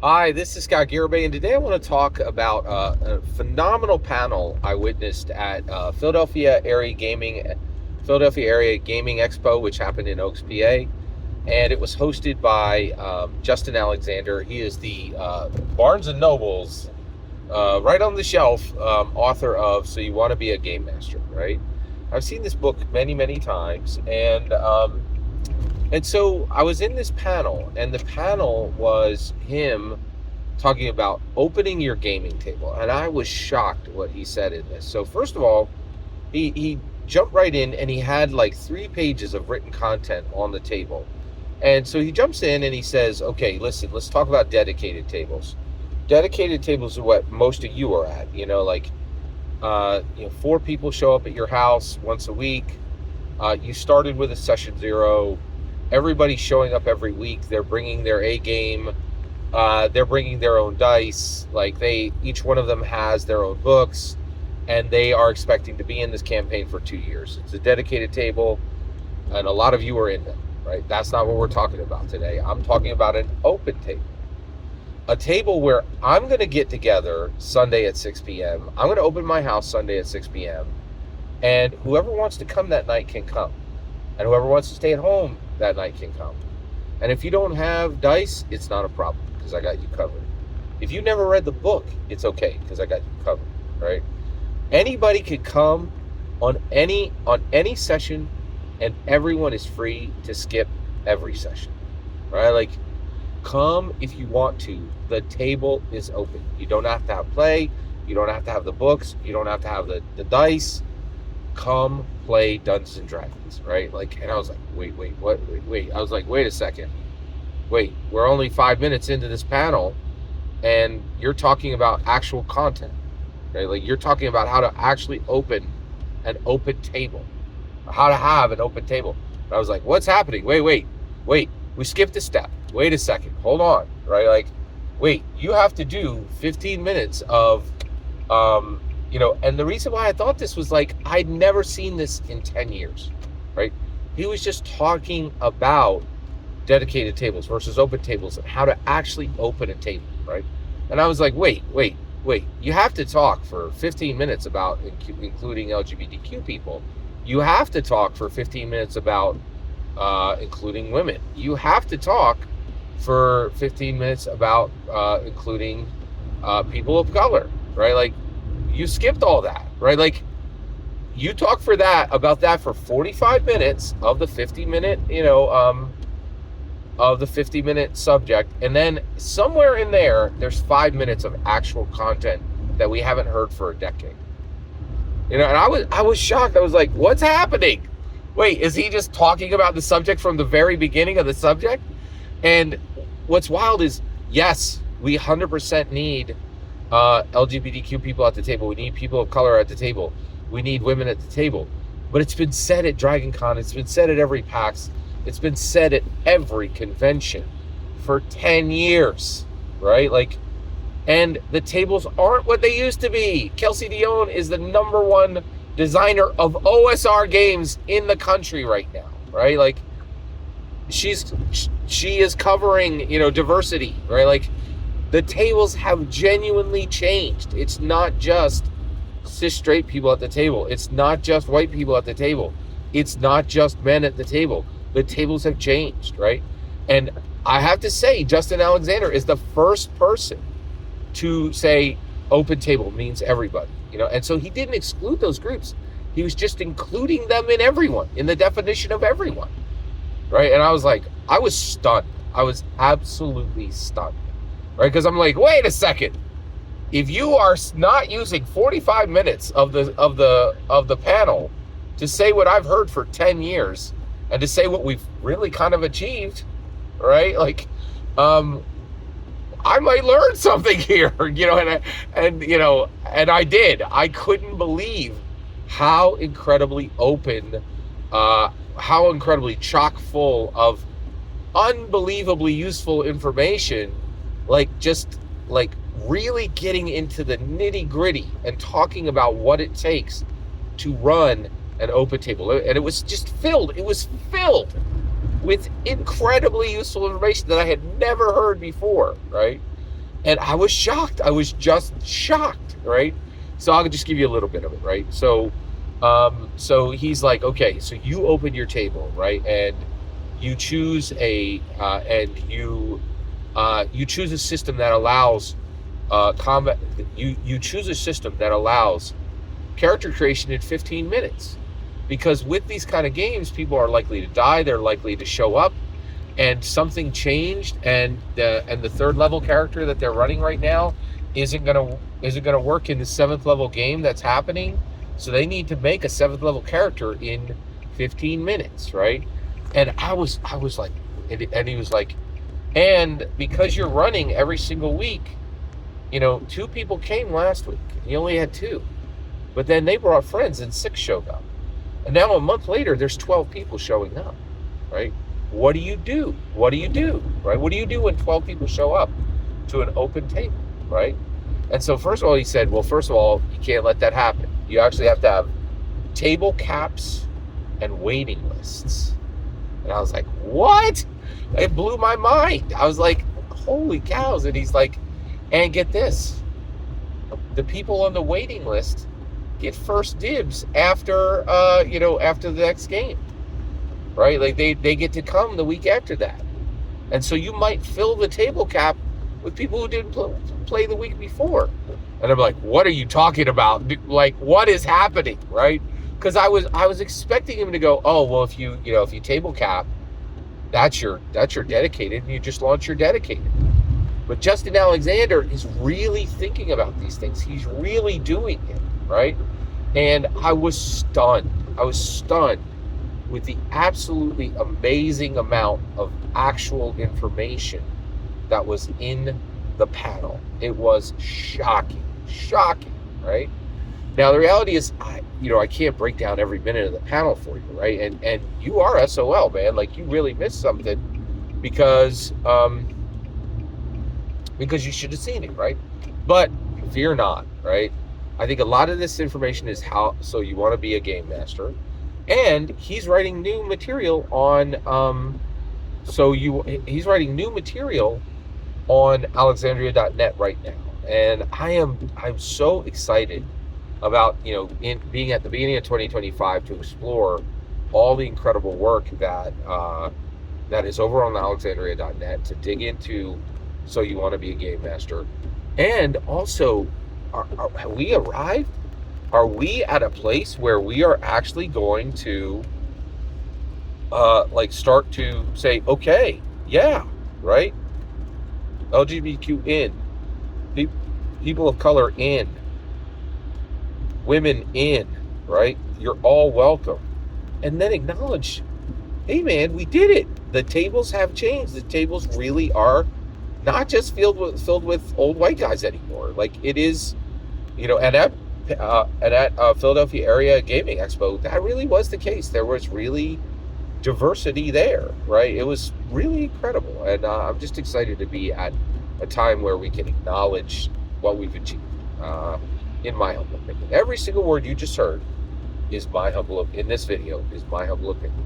Hi, this is Scott Garibay, and today I want to talk about a phenomenal panel I witnessed at Philadelphia Area Gaming Expo, which happened in Oaks, PA, and it was hosted by Justin Alexander. He is the Barnes and Noble's right on the shelf author of "So You Want to Be a Game Master," right? I've seen this book many, many times, and so I was in this panel, and the panel was him talking about opening your gaming table. And I was shocked what he said in this. So, first of all, he jumped right in and he had like 3 pages of written content on the table. And so he jumps in and he says, okay, listen, let's talk about dedicated tables. Dedicated tables are what most of you are at, like 4 people show up at your house once a week. You started with a session 0. Everybody's showing up every week. They're bringing their A game. They're bringing their own dice. Each one of them has their own books, and they are expecting to be in this campaign for 2 years. It's a dedicated table, and a lot of you are in them, right? That's not what we're talking about today. I'm talking about an open table. A table where I'm going to get together Sunday at 6 p.m. I'm going to open my house Sunday at 6 p.m. And whoever wants to come that night can come. And whoever wants to stay at home that night can come. And if you don't have dice, it's not a problem because I got you covered. If you never read the book, it's okay because I got you covered, right? Anybody could come on any session, and everyone is free to skip every session, right? Come if you want to. The table is open. You don't have to have play. You don't have to have the books. You don't have to have the dice. Come play Dungeons and Dragons, right? And I was like, wait. I was like, wait a second. Wait, we're only 5 minutes into this panel, and you're talking about actual content, right? You're talking about how to actually open an open table, how to have an open table. And I was like, what's happening? Wait. We skipped a step. Wait a second. Hold on, right? Wait, you have to do 15 minutes of and the reason why I thought this was I'd never seen this in 10 years, right? He was just talking about dedicated tables versus open tables and how to actually open a table, right? And I was like, wait. You have to talk for 15 minutes about including LGBTQ people. You have to talk for 15 minutes about including women. You have to talk for 15 minutes about including people of color, right? You skipped all that, right? You talk about that for 45 minutes of the 50-minute, of the 50-minute subject. And then somewhere in there's 5 minutes of actual content that we haven't heard for a decade. And I was shocked. I was like, what's happening? Wait, is he just talking about the subject from the very beginning of the subject? And what's wild is, yes, we 100% need LGBTQ people at the table. We need people of color at the table. We need women at the table. But it's been said at Dragon Con. It's been said at every PAX. It's been said at every convention for 10 years, right? And the tables aren't what they used to be. Kelsey Dion is the #1 designer of OSR games in the country right now, right? She is covering, diversity, right? The tables have genuinely changed. It's not just cis straight people at the table. It's not just white people at the table. It's not just men at the table. The tables have changed, right? And I have to say, Justin Alexander is the first person to say open table means everybody, and so he didn't exclude those groups. He was just including them in everyone, in the definition of everyone, right? And I was stunned. I was absolutely stunned. Right, because I'm like, wait a second. If you are not using 45 minutes of the panel to say what I've heard for 10 years and to say what we've really kind of achieved, right? I might learn something here, and I did. I couldn't believe how incredibly open, how incredibly chock full of unbelievably useful information. Really getting into the nitty gritty and talking about what it takes to run an open table. And it was just filled. It was filled with incredibly useful information that I had never heard before, right? And I was shocked. I was just shocked, right? So I'll just give you a little bit of it, right? So he's like, okay, so you open your table, right, and you choose you choose a system that allows combat. You choose a system that allows character creation in 15 minutes, because with these kind of games, people are likely to die. They're likely to show up and something changed, and the third level character that they're running right now isn't gonna work in the seventh level game that's happening. So they need to make a seventh level character in 15 minutes, right? And I was like, and he was like, and because you're running every single week, two people came last week. You only had two, but then they brought friends and six showed up, and now a month later there's 12 people showing up, right? What do you do? What do you do? Right? What do you do when 12 people show up to an open table, right? And so first of all, he said, well, first of all, you can't let that happen. You actually have to have table caps and waiting lists. And I was like, what? It blew my mind. I was like, holy cows. And he's like, and get this, the people on the waiting list get first dibs after after the next game. Right? Like they get to come the week after that. And so you might fill the table cap with people who didn't play the week before. And I'm like, what are you talking about? Like, what is happening? Right? Because I was expecting him to go, oh, well, if you table cap, that's your dedicated, and you just launch your dedicated. But Justin Alexander is really thinking about these things. He's really doing it, right? And I was stunned. With the absolutely amazing amount of actual information that was in the panel. It was shocking, right? Now the reality is, I can't break down every minute of the panel for you, right? And you are SOL, man. Like, you really missed something because you should have seen it, right? But fear not, right? I think a lot of this information is so you want to be a game master. And he's writing new material on he's writing new material on Alexandria.net right now. And I'm so excited about being at the beginning of 2025 to explore all the incredible work that is over on Alexandria.net, to dig into So You Want to Be a Game Master. And also, have we arrived? Are we at a place where we are actually going to start to say, okay, yeah, right? LGBTQ in, people of color in, women in, right? You're all welcome. And then acknowledge, hey man, we did it. The tables have changed. The tables really are not just filled with old white guys anymore. Like, it is, and at Philadelphia Area Gaming Expo, that really was the case. There was really diversity there, right? It was really incredible, and I'm just excited to be at a time where we can acknowledge what we've achieved. In my humble opinion, every single word you just heard in this video is my humble opinion.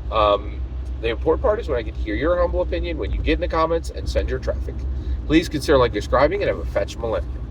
The important part is when I can hear your humble opinion, when you get in the comments and send your traffic. Please consider subscribing, and have a fetch millennium.